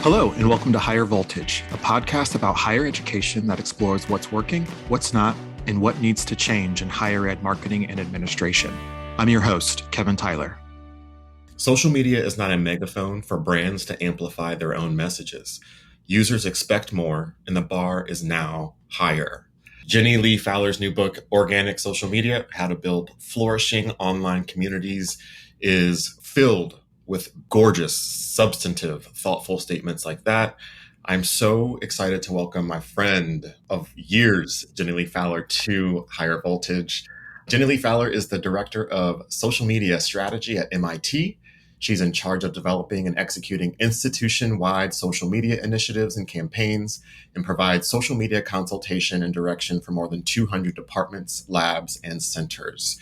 Hello, and welcome to Higher Voltage, a podcast about higher education that explores what's working, what's not, and what needs to change in higher ed marketing and administration. I'm your host, Kevin Tyler. Social media is not a megaphone for brands to amplify their own messages. Users expect more, and the bar is now higher. Jenny Lee Fowler's new book, Organic Social Media: How to Build Flourishing Online Communities, is filled with gorgeous, substantive, thoughtful statements like that. I'm so excited to welcome my friend of years, Jenny Lee Fowler, to Higher Voltage. Jenny Lee Fowler is the Director of Social Media Strategy at MIT. She's in charge of developing and executing institution-wide social media initiatives and campaigns, and provides social media consultation and direction for more than 200 departments, labs, and centers.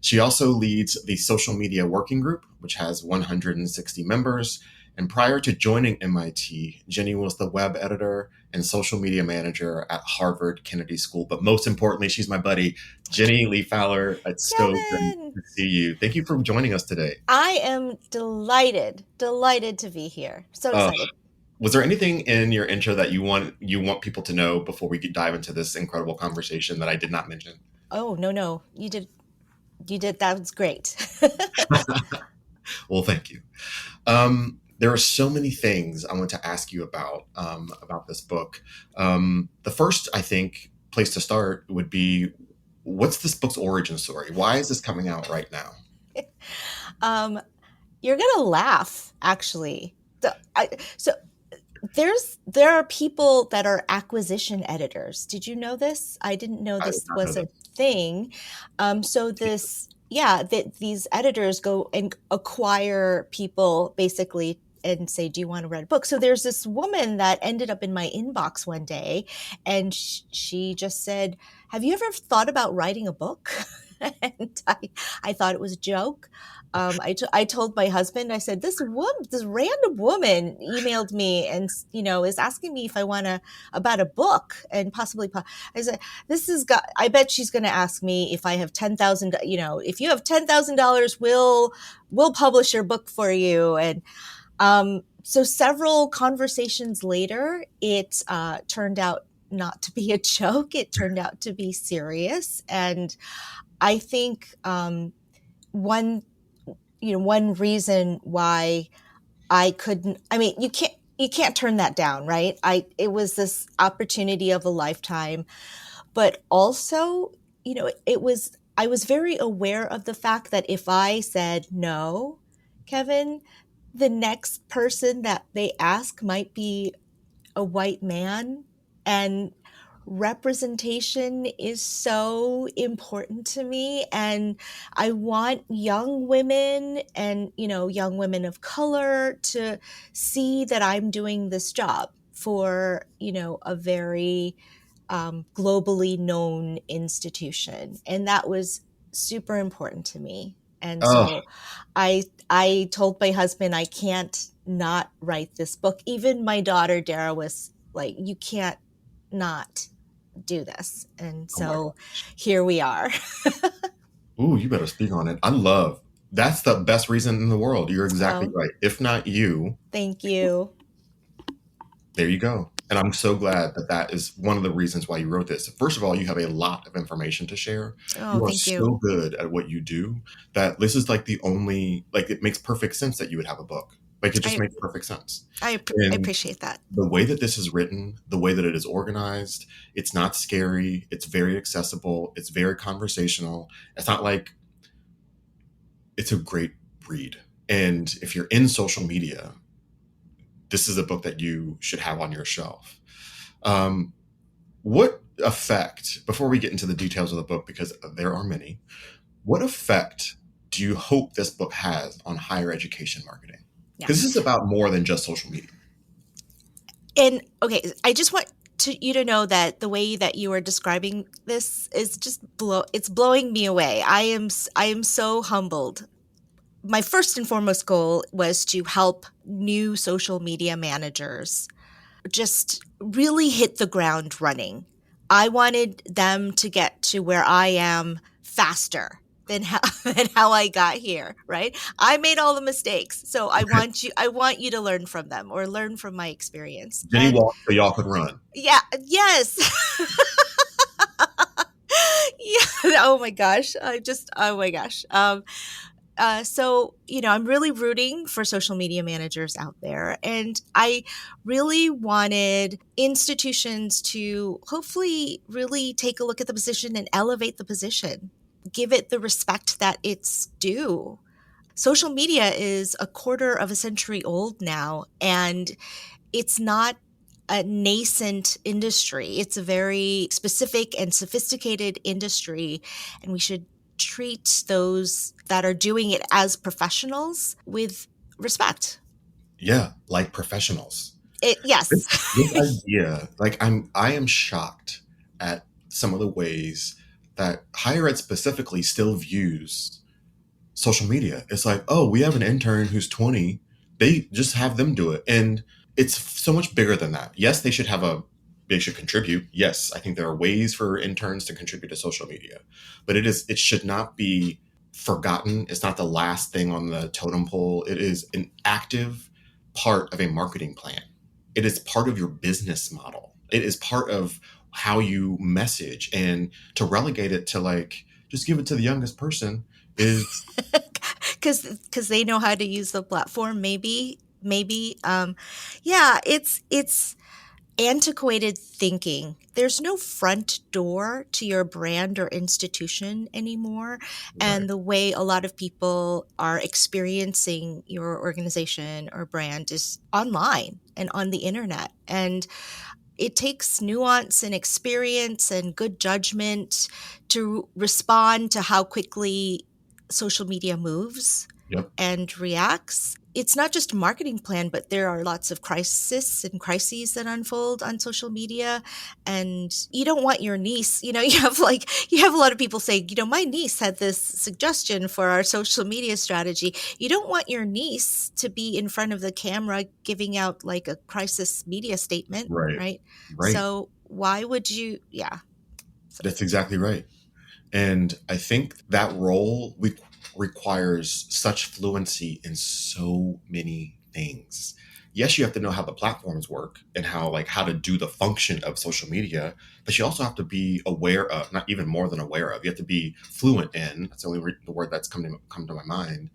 She also leads the Social Media Working Group, which has 160 members. And prior to joining MIT, Jenny was the web editor and social media manager at Harvard Kennedy School. But most importantly, she's my buddy, Jenny Lee Fowler. It's so good to see you. Thank you for joining us today. I am delighted to be here. So excited. Was there anything in your intro that you want people to know before we dive into this incredible conversation that I did not mention? Oh, no. You did. That was great. Well, thank you. There are so many things I want to ask you about this book. The first, I think, place to start would be, what's this book's origin story? Why is this coming out right now? You're gonna laugh, actually. There are people that are acquisition editors. Did you know this? I didn't know this was a thing. These editors go and acquire people basically and say, do you want to write a book? So there's this woman that ended up in my inbox one day, and she just said, have you ever thought about writing a book? And I thought it was a joke. I told my husband, I said, this random woman emailed me and, is asking me if I want about a book and possibly, I said, I bet she's going to ask me if I have $10,000, if you have $10,000, we'll publish your book for you. And, so several conversations later, it, turned out not to be a joke. It turned out to be serious. And I think, one reason why I couldn't, you can't turn that down, right? It was this opportunity of a lifetime, but also, I was very aware of the fact that if I said no, Kevin, the next person that they ask might be a white man, and representation is so important to me. And I want young women and, young women of color to see that I'm doing this job for, a very globally known institution. And that was super important to me. And so I told my husband, I can't not write this book. Even my daughter, Dara, was like, you can't not do this. And so here we are. Ooh, you better speak on it. That's the best reason in the world. You're exactly right. If not you. Thank you. There you go. And I'm so glad that is one of the reasons why you wrote this. First of all, you have a lot of information to share. You are so good at what you do that this is like it makes perfect sense that you would have a book. Like, it just makes perfect sense. I appreciate that. The way that this is written, the way that it is organized, it's not scary. It's very accessible. It's very conversational. It's not like, it's a great read. And if you're in social media, this is a book that you should have on your shelf. What effect, before we get into the details of the book, because there are many, what effect do you hope this book has on higher education marketing? Because this is about more than just social media. And okay, I just want you to know that the way that you are describing this is just it's blowing me away. I am so humbled. My first and foremost goal was to help new social media managers just really hit the ground running. I wanted them to get to where I am faster. than how than how I got here, right? I made all the mistakes. So I want you to learn from them or learn from my experience. Jenny And walked so y'all could run. yeah, yes. Yeah. Oh my gosh. Oh my gosh. So, I'm really rooting for social media managers out there. And I really wanted institutions to hopefully really take a look at the position and elevate the position, give it the respect that it's due. Social media is a quarter of a century old now, and it's not a nascent industry. It's a very specific and sophisticated industry, and we should treat those that are doing it as professionals with respect. Yeah, like professionals. Yes. This idea, like I am shocked at some of the ways that higher ed specifically still views social media. It's like, oh, we have an intern who's 20. They just have them do it. And it's so much bigger than that. Yes, they should contribute. Yes, I think there are ways for interns to contribute to social media, but it should not be forgotten. It's not the last thing on the totem pole. It is an active part of a marketing plan. It is part of your business model. It is part of how you message, and to relegate it to like, just give it to the youngest person is because they know how to use the platform, maybe. Yeah, it's antiquated thinking. There's no front door to your brand or institution anymore. And right. the way a lot of people are experiencing your organization or brand is online and on the internet. And it takes nuance and experience and good judgment to respond to how quickly social media moves Yep. and reacts. It's not just a marketing plan, but there are lots of crises that unfold on social media. And you don't want your niece, you have a lot of people saying, my niece had this suggestion for our social media strategy. You don't want your niece to be in front of the camera giving out like a crisis media statement, right? So why would you? Yeah. That's exactly right. And I think that role requires such fluency in so many things. Yes, you have to know how the platforms work and how to do the function of social media, but you also have to be aware of, not even more than aware of, you have to be fluent in, that's the only the word that's come to my mind,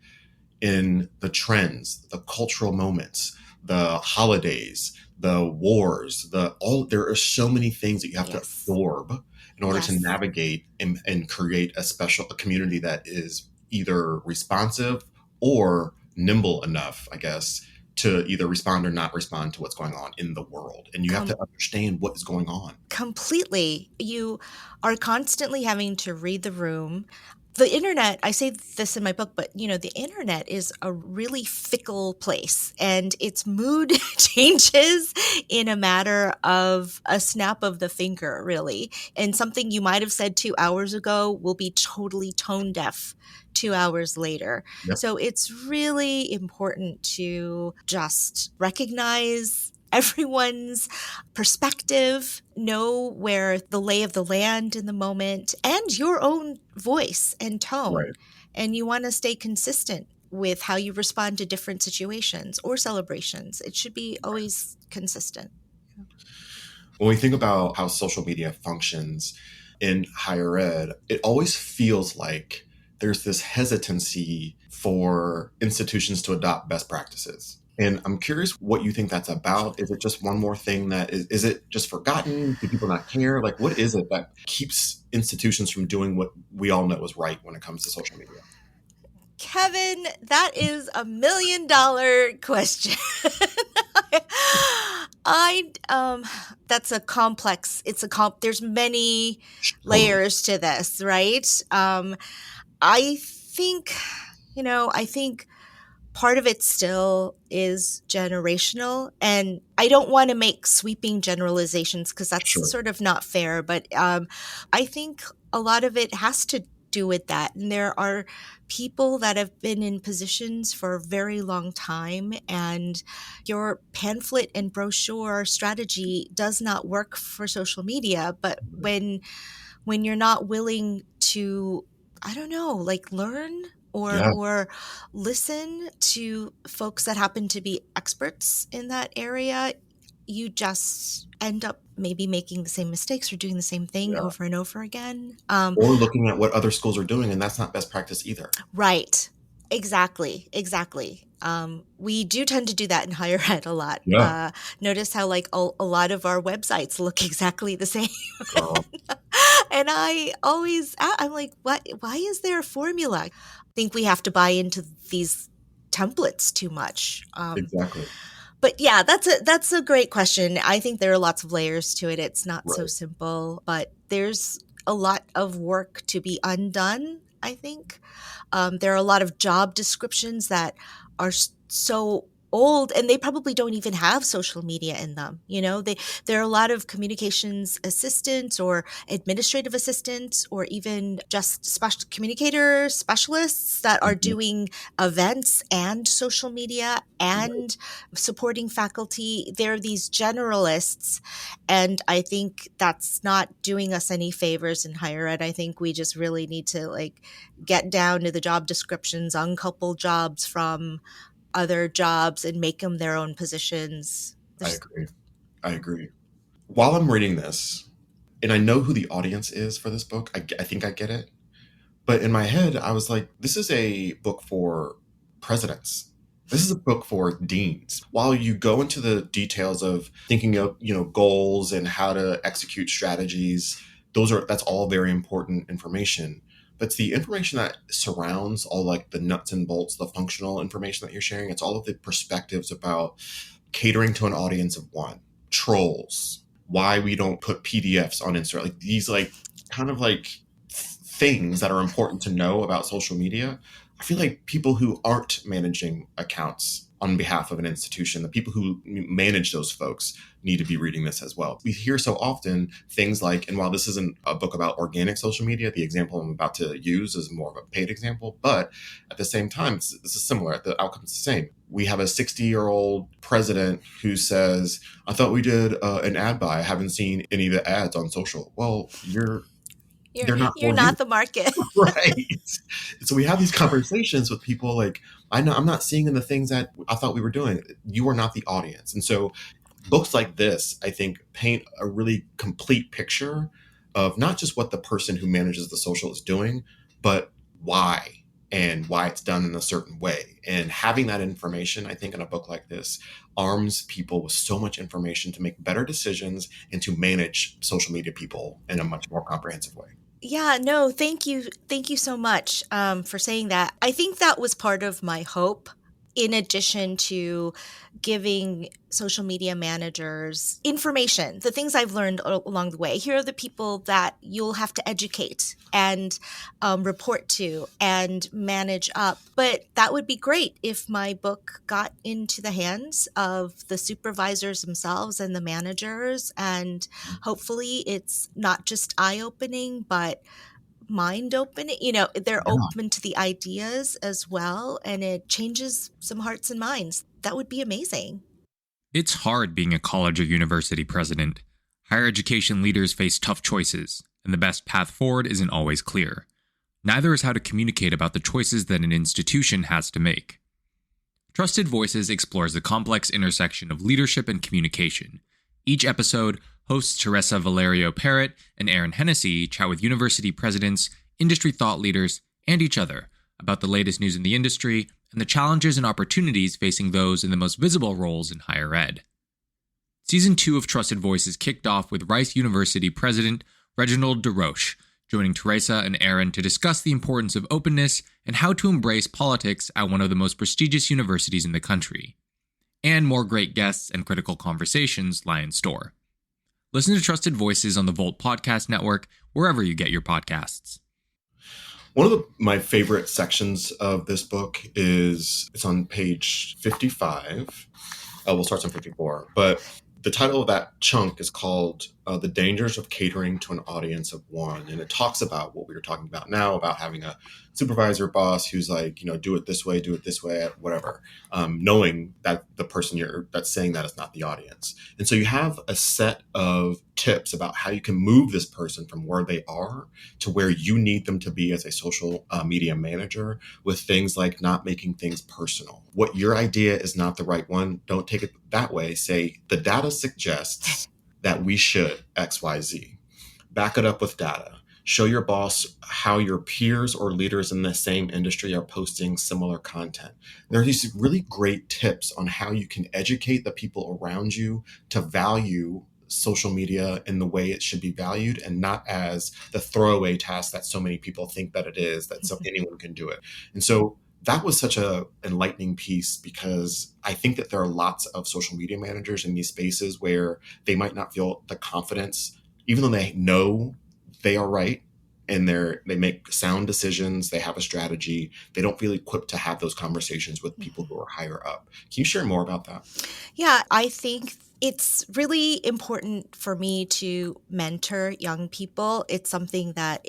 in the trends, the cultural moments, the holidays, the wars, there are so many things that you have to absorb in order to navigate and create a community that is either responsive or nimble enough, I guess, to either respond or not respond to what's going on in the world. And you have to understand what is going on. Completely. You are constantly having to read the room. The internet, I say this in my book, but the internet is a really fickle place, and its mood changes in a matter of a snap of the finger, really. And something you might have said 2 hours ago will be totally tone deaf 2 hours later. Yep. So it's really important to just recognize everyone's perspective, know where the lay of the land in the moment, and your own voice and tone. Right. And you want to stay consistent with how you respond to different situations or celebrations. It should be always consistent. When we think about how social media functions in higher ed, it always feels like there's this hesitancy for institutions to adopt best practices. And I'm curious what you think that's about. Is it just one more thing that is it just forgotten? Do people not care? Like, what is it that keeps institutions from doing what we all know is right when it comes to social media? Kevin, that is $1 million question. That's a complex, there's many layers to this, right? I think part of it still is generational, and I don't want to make sweeping generalizations because that's sort of not fair, but I think a lot of it has to do with that. And there are people that have been in positions for a very long time, and your pamphlet and brochure strategy does not work for social media. But when you're not willing to I don't know, like learn Yeah, or listen to folks that happen to be experts in that area, you just end up maybe making the same mistakes or doing the same thing yeah. over and over again. Or looking at what other schools are doing, and that's not best practice either. Right. Exactly. Exactly. We do tend to do that in higher ed a lot. Yeah. Notice how like a lot of our websites look exactly the same. Girl. And I'm like, what, why is there a formula? I think we have to buy into these templates too much. Exactly. But yeah, that's a great question. I think there are lots of layers to it. It's not so Right. simple, but there's a lot of work to be undone, I think. There are a lot of job descriptions that are so old and they probably don't even have social media in them. There are a lot of communications assistants or administrative assistants or even just special communicator specialists that are Mhm. doing events and social media Right. and supporting faculty. They're these generalists, and I think that's not doing us any favors in higher ed. I think we just really need to like get down to the job descriptions, uncouple jobs from other jobs and make them their own positions. I agree. I agree. While I'm reading this, and I know who the audience is for this book, I think I get it. But in my head, I was like, this is a book for presidents. This is a book for deans. While you go into the details of thinking of, goals and how to execute strategies, that's all very important information. But it's the information that surrounds all like the nuts and bolts, the functional information that you're sharing. It's all of the perspectives about catering to an audience of one, trolls, why we don't put PDFs on Instagram, like these like kind of like things that are important to know about social media. I feel like people who aren't managing accounts on behalf of an institution, the people who manage those folks need to be reading this as well. We hear so often things like, and while this isn't a book about organic social media, the example I'm about to use is more of a paid example, but at the same time, this is similar. The outcome's the same. We have a 60-year-old president who says, I thought we did an ad buy. I haven't seen any of the ads on social. Well, they're not You're for you. not the market. Right. So we have these conversations with people like, I'm not seeing in the things that I thought we were doing. You are not the audience. And so books like this, I think, paint a really complete picture of not just what the person who manages the social is doing, but why and why it's done in a certain way. And having that information, I think, in a book like this arms people with so much information to make better decisions and to manage social media people in a much more comprehensive way. Yeah, no, thank you. Thank you so much for saying that. I think that was part of my hope, in addition to giving social media managers information, the things I've learned along the way. Here are the people that you'll have to educate and report to and manage up. But that would be great if my book got into the hands of the supervisors themselves and the managers. And hopefully it's not just eye-opening, but mind opening. They're Yeah. open to the ideas as well, and it changes some hearts and minds. That would be amazing. It's hard being a college or university president. Higher education leaders face tough choices, and the best path forward isn't always clear. Neither is how to communicate about the choices that an institution has to make. Trusted Voices explores the complex intersection of leadership and communication. Each episode, hosts Teresa Valerio Parrott and Aaron Hennessy chat with university presidents, industry thought leaders, and each other about the latest news in the industry and the challenges and opportunities facing those in the most visible roles in higher ed. Season 2 of Trusted Voices kicked off with Rice University President Reginald DeRoche, joining Teresa and Aaron to discuss the importance of openness and how to embrace politics at one of the most prestigious universities in the country. And more great guests and critical conversations lie in store. Listen to Trusted Voices on the Volt Podcast Network, wherever you get your podcasts. One of my favorite sections of this book it's on page 55. We'll start on 54. But the title of that chunk is called The Dangers of Catering to an Audience of One. And it talks about what we were talking about now, about having a supervisor boss who's like, do it this way, whatever. Knowing that the person that's saying that is not the audience. And so you have a set of tips about how you can move this person from where they are to where you need them to be as a social media manager, with things like not making things personal. What your idea is not the right one, don't take it that way. Say, the data suggests that we should XYZ. Back it up with data. Show your boss how your peers or leaders in the same industry are posting similar content. There are these really great tips on how you can educate the people around you to value social media in the way it should be valued, and not as the throwaway task that so many people think that it is, that anyone can do it. And so that was such a enlightening piece, because I think that there are lots of social media managers in these spaces where they might not feel the confidence, even though they know they are right and they make sound decisions, they have a strategy, they don't feel equipped to have those conversations with people who are higher up. Can you share more about that? Yeah, I think it's really important for me to mentor young people. It's something that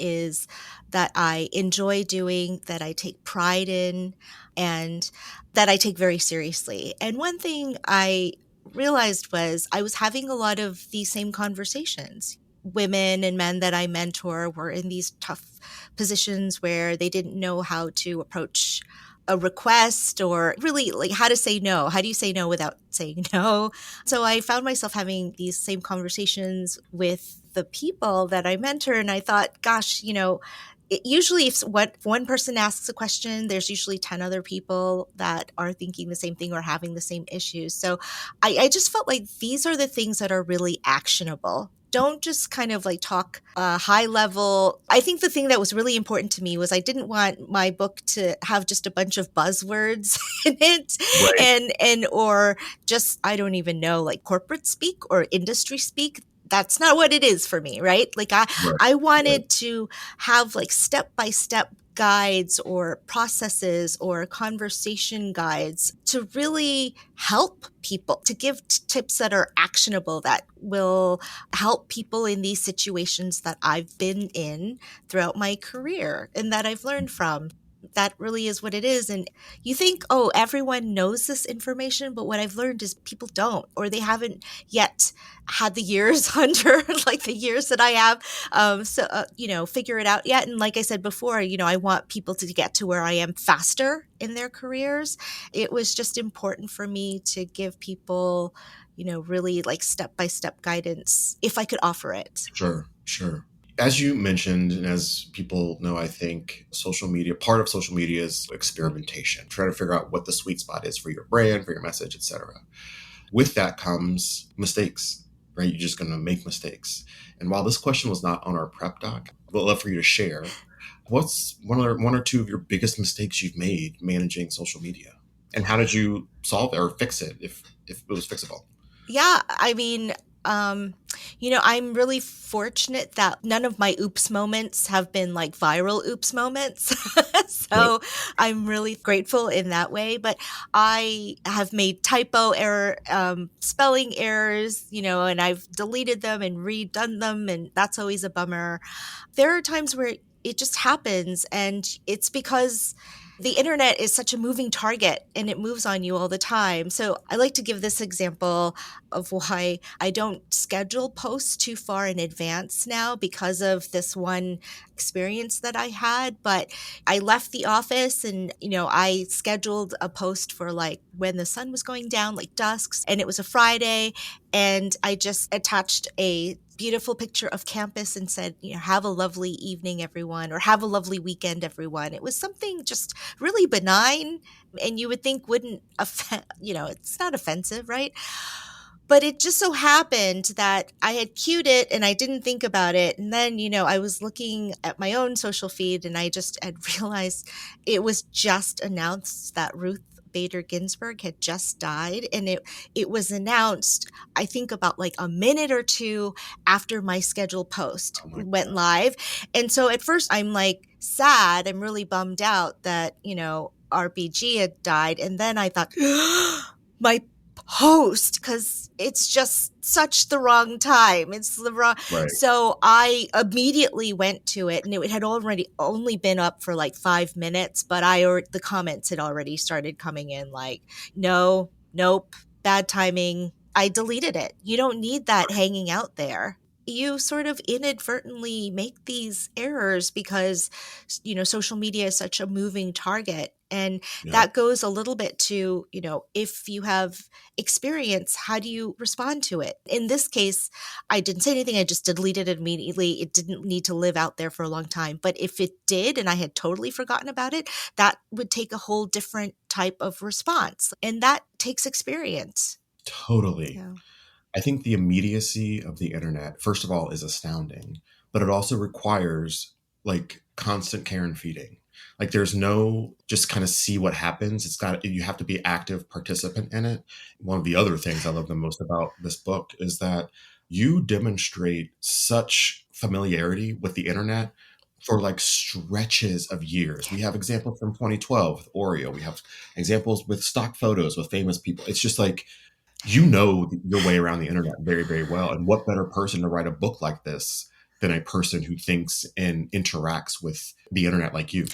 I enjoy doing, that I take pride in, and that I take very seriously. And one thing I realized was I was having a lot of these same conversations. Women and men that I mentor were in these tough positions where they didn't know how to approach a request, or really like how to say no. How do you say no without saying no? So I found myself having these same conversations with the people that I mentor. And I thought, gosh, usually if one person asks a question, there's usually 10 other people that are thinking the same thing or having the same issues. So I just felt like these are the things that are really actionable. Don't just kind of like talk high level. I think the thing that was really important to me was I didn't want my book to have just a bunch of buzzwords in it, right, and or just, I don't even know, like corporate speak or industry speak. That's not what it is for me, right? Like I wanted to have like step-by-step guides or processes or conversation guides to really help people, to give tips that are actionable, that will help people in these situations that I've been in throughout my career and that I've learned from. That really is what it is. And you think, oh, everyone knows this information, but what I've learned is people don't, or they haven't yet had the years under like the years that I have. Figure it out yet. And like I said before, I want people to get to where I am faster in their careers. It was just important for me to give people, really like step-by-step guidance if I could offer it. Sure. As you mentioned, and as people know, I think part of social media is experimentation. Try to figure out what the sweet spot is for your brand, for your message, etc. With that comes mistakes, right? You're just going to make mistakes. And while this question was not on our prep doc, I'd love for you to share, what's one or two of your biggest mistakes you've made managing social media? And how did you solve it or fix it if it was fixable? Yeah, I mean, I'm really fortunate that none of my oops moments have been like viral oops moments. So right. I'm really grateful in that way. But I have made typo error, spelling errors, and I've deleted them and redone them. And that's always a bummer. There are times where it just happens, and it's because the internet is such a moving target and it moves on you all the time. So I like to give this example of why I don't schedule posts too far in advance now because of this one experience that I had. But I left the office and, I scheduled a post for like when the sun was going down, like dusk, and it was a Friday. And I just attached a beautiful picture of campus and said, have a lovely evening, everyone, or have a lovely weekend, everyone. It was something just really benign, and you would think wouldn't offend, it's not offensive, right? But it just so happened that I had queued it and I didn't think about it. And then, I was looking at my own social feed and I just had realized it was just announced that Ruth Bader Ginsburg had just died, and it was announced, I think, about like a minute or two after my scheduled post went live. And so at first I'm like sad, I'm really bummed out that, RBG had died. And then I thought, my post, because it's just such the wrong time. It's the wrong. Right. So I immediately went to it, and it had already only been up for like 5 minutes, but the comments had already started coming in like, no, nope, bad timing. I deleted it. You don't need that hanging out there. You sort of inadvertently make these errors because, social media is such a moving target. And Yeah. that goes a little bit to, if you have experience, how do you respond to it? In this case, I didn't say anything. I just deleted it immediately. It didn't need to live out there for a long time. But if it did, and I had totally forgotten about it, that would take a whole different type of response. And that takes experience. Totally. Yeah. I think the immediacy of the internet, first of all, is astounding, but it also requires like constant care and feeding. Like there's no just kind of see what happens. You have to be active participant in it. One of the other things I love the most about this book is that you demonstrate such familiarity with the internet for like stretches of years. We have examples from 2012 with Oreo. We have examples with stock photos with famous people. It's just like you know your way around the internet very, very well. And what better person to write a book like this than a person who thinks and interacts with the internet like you?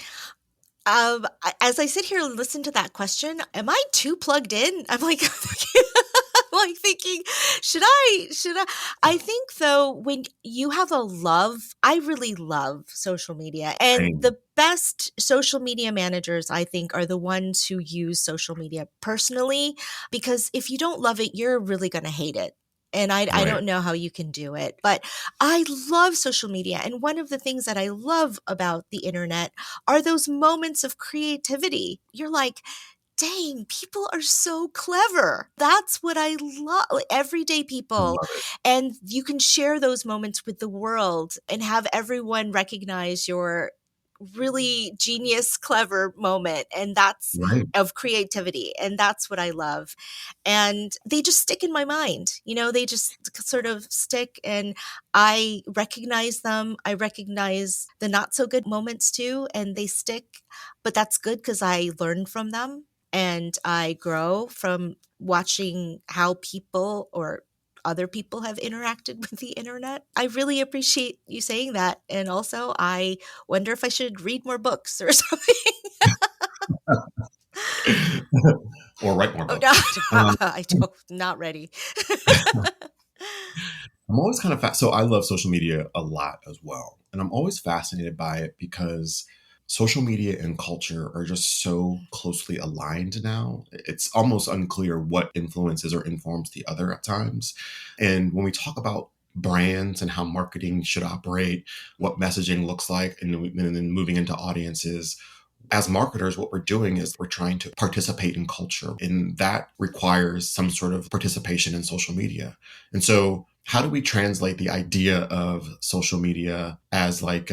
As I sit here and listen to that question, am I too plugged in? I'm like, I'm like thinking, I think though, when you have a love, I really love social media, and Same. the best social media managers, I think, are the ones who use social media personally, because if you don't love it, you're really going to hate it. And I Right. don't know how you can do it, but I love social media. And one of the things that I love about the internet are those moments of creativity. You're like, dang, people are so clever. That's what I love. Everyday I people. love it. And you can share those moments with the world and have everyone recognize your really genius, clever moment. And that's Right. of creativity. And that's what I love. And they just stick in my mind. They just sort of stick, and I recognize them. I recognize the not so good moments too, and they stick. But that's good because I learn from them, and I grow from watching how people or other people have interacted with the internet. I really appreciate you saying that. And also, I wonder if I should read more books or something. Or write more Oh, books. I don't, not ready. I'm always kind of so I love social media a lot as well. And I'm always fascinated by it because social media and culture are just so closely aligned now. It's almost unclear what influences or informs the other at times. And when we talk about brands and how marketing should operate, what messaging looks like, and then moving into audiences, as marketers, what we're doing is we're trying to participate in culture, and that requires some sort of participation in social media. And so, how do we translate the idea of social media as like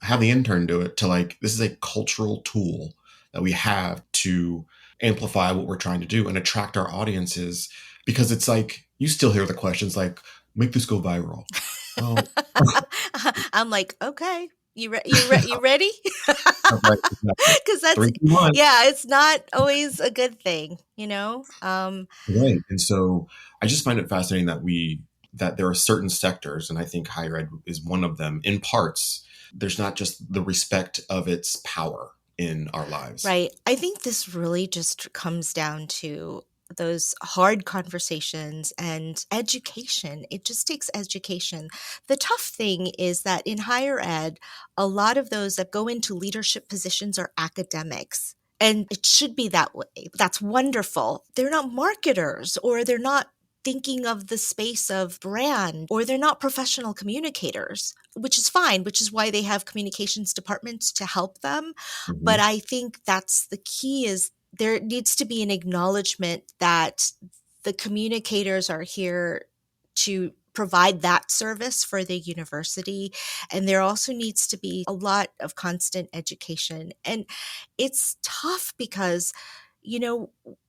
have the intern do it to like this is a cultural tool that we have to amplify what we're trying to do and attract our audiences? Because it's like you still hear the questions like, "Make this go viral." Well, I'm like, okay, you ready? I'm like, Because that's, 3, 2, 1. yeah, it's not always a good thing. Right. And so I just find it fascinating that there are certain sectors, and I think higher ed is one of them, in parts, there's not just the respect of its power in our lives. Right. I think this really just comes down to those hard conversations and education. It just takes education. The tough thing is that in higher ed, a lot of those that go into leadership positions are academics. And it should be that way. That's wonderful. They're not marketers, or they're not thinking of the space of brand, or they're not professional communicators, which is fine, which is why they have communications departments to help them. Mhm. But I think that's the key, is there needs to be an acknowledgement that the communicators are here to provide that service for the university. And there also needs to be a lot of constant education. And it's tough because,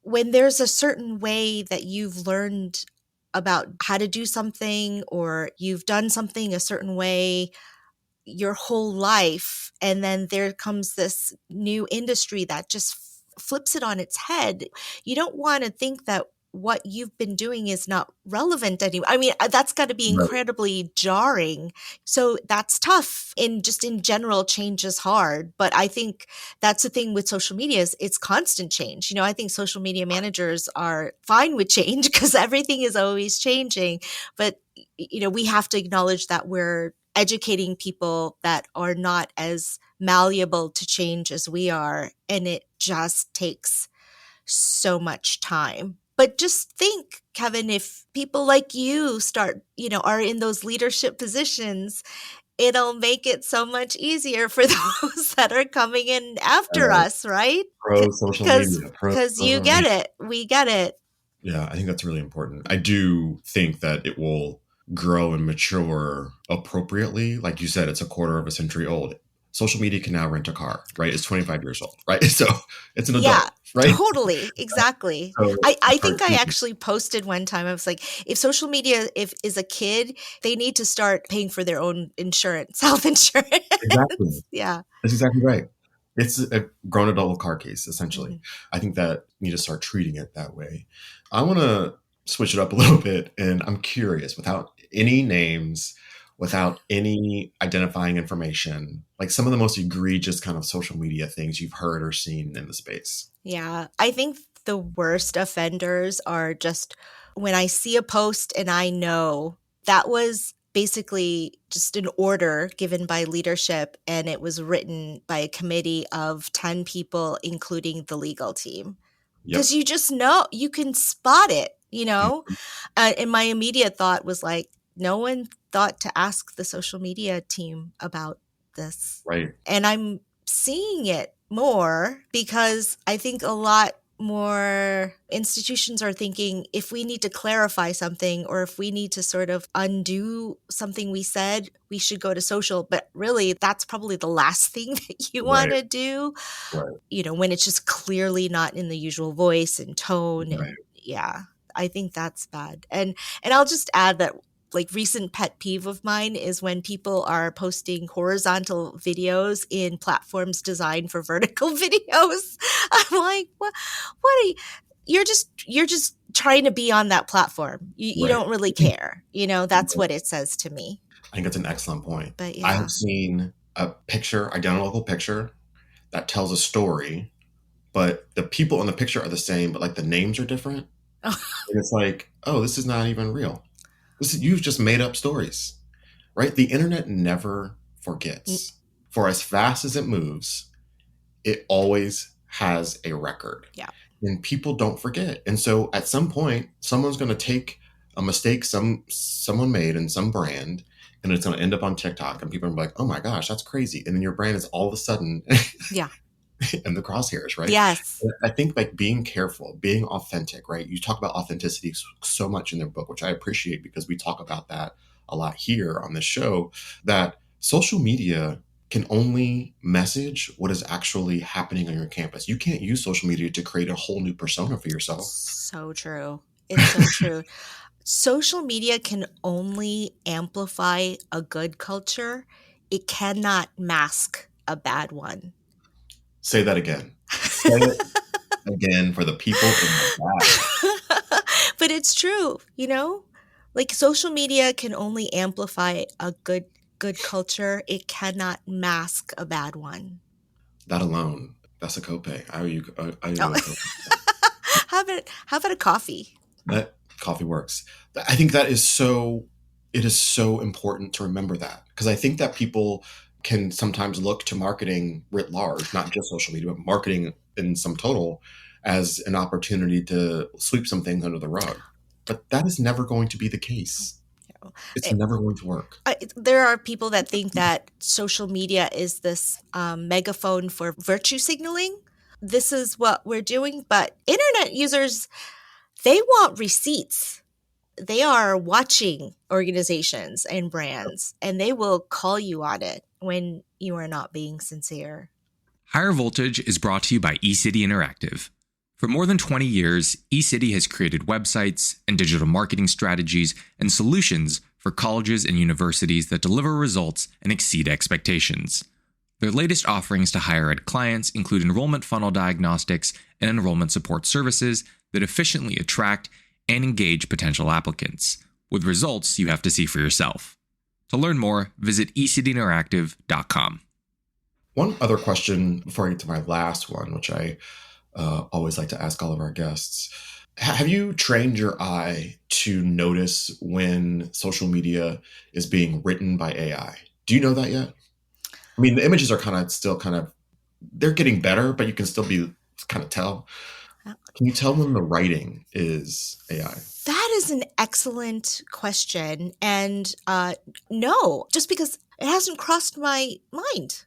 when there's a certain way that you've learned about how to do something, or you've done something a certain way your whole life, and then there comes this new industry that just flips it on its head, you don't want to think that what you've been doing is not relevant anymore. I mean, that's got to be incredibly jarring. So that's tough. In general, change is hard. But I think that's the thing with social media is it's constant change. I think social media managers are fine with change because everything is always changing. But, we have to acknowledge that we're educating people that are not as malleable to change as we are. And it just takes so much time. But just think, Kevin, if people like you start, are in those leadership positions, it'll make it so much easier for those that are coming in after us, right? Pro social media. Because you get it. We get it. Yeah, I think that's really important. I do think that it will grow and mature appropriately. Like you said, it's a quarter of a century old. Social media can now rent a car, right? It's 25 years old, right? So it's an adult, right? Totally. Exactly. So I think I actually posted one time, I was like, if social media is a kid, they need to start paying for their own insurance, health insurance. Exactly. Yeah. That's exactly right. It's a grown adult car case, essentially. Mm-hmm. I think that you need to start treating it that way. I want to switch it up a little bit, and I'm curious, without any names, without any identifying information, like some of the most egregious kind of social media things you've heard or seen in the space. Yeah, I think the worst offenders are just when I see a post and I know that was basically just an order given by leadership and it was written by a committee of 10 people, including the legal team. Because you just know, you can spot it, and my immediate thought was like, no one thought to ask the social media team about this. Right. And I'm seeing it more because I think a lot more institutions are thinking if we need to clarify something or if we need to sort of undo something we said, we should go to social. But really, that's probably the last thing that you want to do, when it's just clearly not in the usual voice and tone. Right. And yeah, I think that's bad. And I'll just add that recent pet peeve of mine is when people are posting horizontal videos in platforms designed for vertical videos. I'm like, what are you? You're just trying to be on that platform. You don't really care. That's what it says to me. I think that's an excellent point. But yeah. I have seen a picture, identical picture that tells a story, but the people in the picture are the same, but the names are different. And it's like, oh, this is not even real. You've just made up stories, right? The internet never forgets. For as fast as it moves, it always has a record. Yeah. And people don't forget. And so at some point, someone's going to take a mistake someone made in some brand, and it's going to end up on TikTok, and people are going to be like, oh my gosh, that's crazy. And then your brand is all of a sudden in the crosshairs, right? Yes. I think being careful, being authentic, right? You talk about authenticity so much in their book, which I appreciate because we talk about that a lot here on this show, that social media can only message what is actually happening on your campus. You can't use social media to create a whole new persona for yourself. So true. It's so true. Social media can only amplify a good culture. It cannot mask a bad one. Say that again. Say it again for the people in the back. But it's true, social media can only amplify a good culture. It cannot mask a bad one. That alone, that's a copay. I owe you a copay. How about a coffee? That coffee works. I think it is so important to remember that, because I think that people can sometimes look to marketing writ large, not just social media, but marketing in some total, as an opportunity to sweep some things under the rug. But that is never going to be the case. It's never going to work. There are people that think that social media is this megaphone for virtue signaling. This is what we're doing. But internet users, they want receipts. They are watching organizations and brands, and they will call you on it when you are not being sincere. Higher Voltage is brought to you by eCity Interactive. For more than 20 years, eCity has created websites and digital marketing strategies and solutions for colleges and universities that deliver results and exceed expectations. Their latest offerings to higher ed clients include enrollment funnel diagnostics and enrollment support services that efficiently attract and engage potential applicants, with results you have to see for yourself. To learn more, visit ecdinteractive.com. One other question before I get to my last one, which I always like to ask all of our guests. Have you trained your eye to notice when social media is being written by AI? Do you know that yet? I mean, the images are still they're getting better, but you can still tell. Can you tell when the writing is AI? That is an excellent question. And no, just because it hasn't crossed my mind.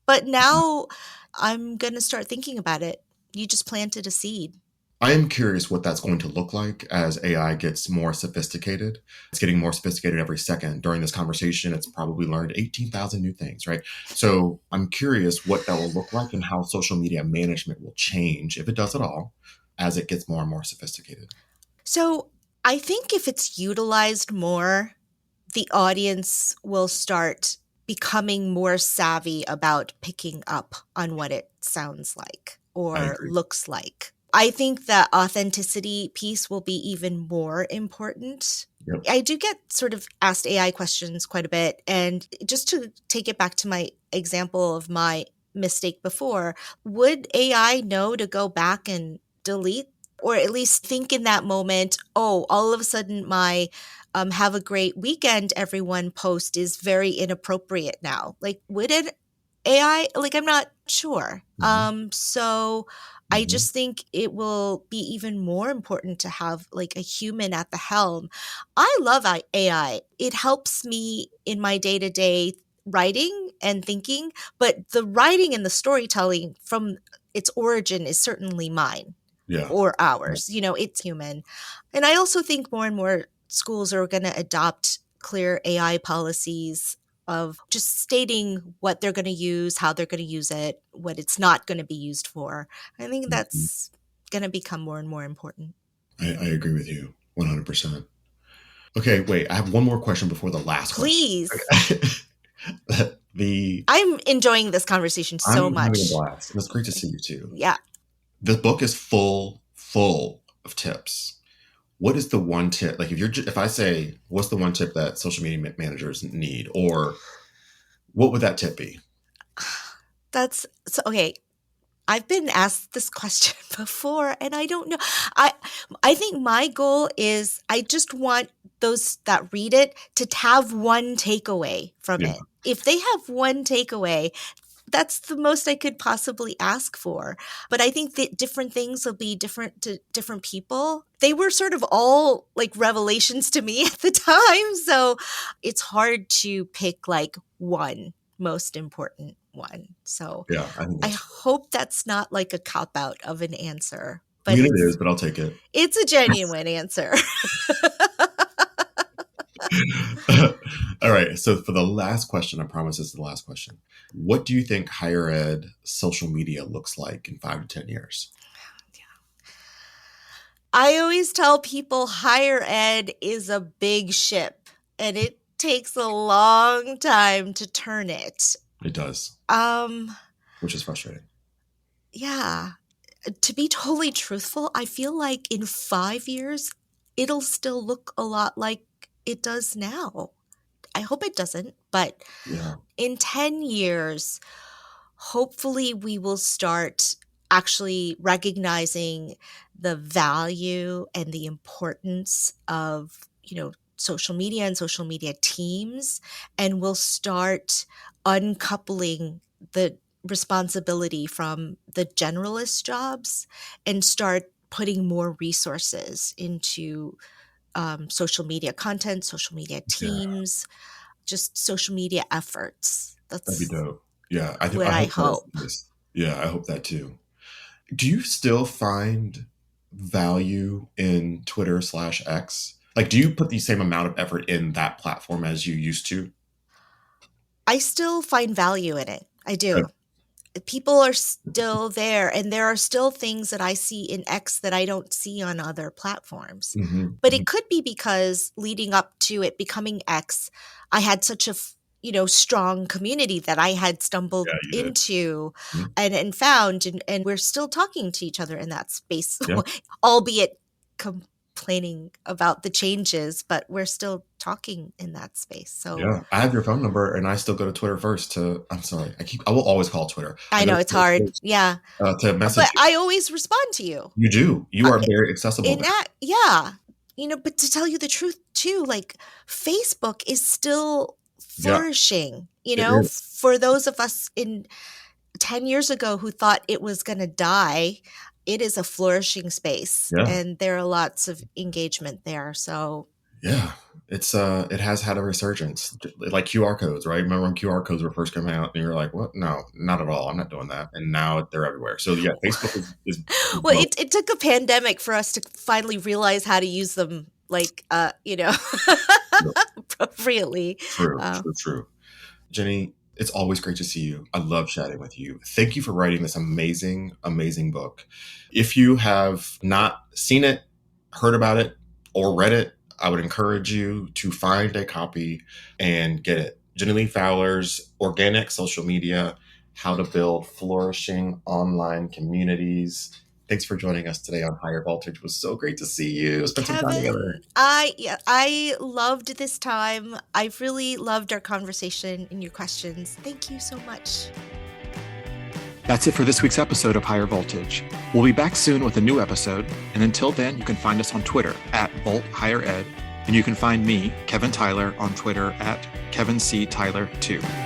But now I'm going to start thinking about it. You just planted a seed. I am curious what that's going to look like as AI gets more sophisticated. It's getting more sophisticated every second. During this conversation, it's probably learned 18,000 new things, right? So I'm curious what that will look like and how social media management will change, if it does at all, as it gets more and more sophisticated. So I think if it's utilized more, the audience will start becoming more savvy about picking up on what it sounds like or looks like. I think the authenticity piece will be even more important. Yep. I do get sort of asked AI questions quite a bit. And just to take it back to my example of my mistake before, would AI know to go back and delete, or at least think in that moment, oh, all of a sudden my have a great weekend, everyone post is very inappropriate now? Like, would it AI? Like, I'm not sure. So I just think it will be even more important to have like a human at the helm. I love AI. It helps me in my day-to-day writing and thinking, but the writing and the storytelling from its origin is certainly mine. Yeah. Or ours. You know, it's human. And I also think more and more schools are going to adopt clear AI policies of just stating what they're going to use, how they're going to use it, what it's not going to be used for. I think that's going to become more and more important. I agree with you 100%. Okay, wait, I have one more question before the last Please. question. I'm enjoying this conversation so much. I'm having a blast. It's great to see you too. Yeah. The book is full of tips. What is the one tip? Like if I say, what's the one tip that social media managers need, or what would that tip be? That's so okay. I've been asked this question before and I don't know. I think my goal is I just want those that read it to have one takeaway from it. If they have one takeaway, that's the most I could possibly ask for. But I think that different things will be different to different people. They were sort of all like revelations to me at the time. So it's hard to pick like one most important one. So yeah, I hope that's not like a cop-out of an answer. But I mean, it is, but I'll take it. It's a genuine answer. All right. So for the last question, I promise it's the last question. What do you think higher ed social media looks like in 5 to 10 years? I always tell people higher ed is a big ship and it takes a long time to turn it. It does. Which is frustrating. Yeah. To be totally truthful, I feel like in 5 years, it'll still look a lot like it does now. I hope it doesn't, but in 10 years, hopefully we will start actually recognizing the value and the importance of, social media and social media teams, and we'll start uncoupling the responsibility from the generalist jobs and start putting more resources into social media content, social media teams, just social media efforts. That'd be dope. Yeah, I hope. Yeah, I hope that too. Do you still find value in Twitter/X? Like, do you put the same amount of effort in that platform as you used to? I still find value in it. I do. People are still there, and there are still things that I see in X that I don't see on other platforms. But it could be because leading up to it becoming X, I had such a strong community that I had stumbled into and found, and we're still talking to each other in that space, albeit complaining about the changes, but we're still talking in that space. So yeah, I have your phone number, and I still go to Twitter first I'm sorry, I will always call Twitter. I know it's hard. Yeah. To message. But I always respond to you. You do. You are very accessible. Yeah. But to tell you the truth too, like Facebook is still flourishing, for those of us in 10 years ago who thought it was going to die. It is a flourishing space, and there are lots of engagement there. So yeah, it's it has had a resurgence, like QR codes, right? Remember when QR codes were first coming out, and you're like, "What? No, not at all. I'm not doing that." And now they're everywhere. So yeah, Facebook is well. It took a pandemic for us to finally realize how to use them, like appropriately. True. Jenny, it's always great to see you. I love chatting with you. Thank you for writing this amazing, amazing book. If you have not seen it, heard about it, or read it, I would encourage you to find a copy and get it. Jenny Lee Fowler's Organic Social Media, How to Build Flourishing Online Communities. Thanks for joining us today on Higher Voltage. It was so great to see you. Spend some time together. I loved this time. I've really loved our conversation and your questions. Thank you so much. That's it for this week's episode of Higher Voltage. We'll be back soon with a new episode, and until then, you can find us on Twitter @VoltHigherEd, and you can find me, Kevin Tyler, on Twitter @KevinCTyler2.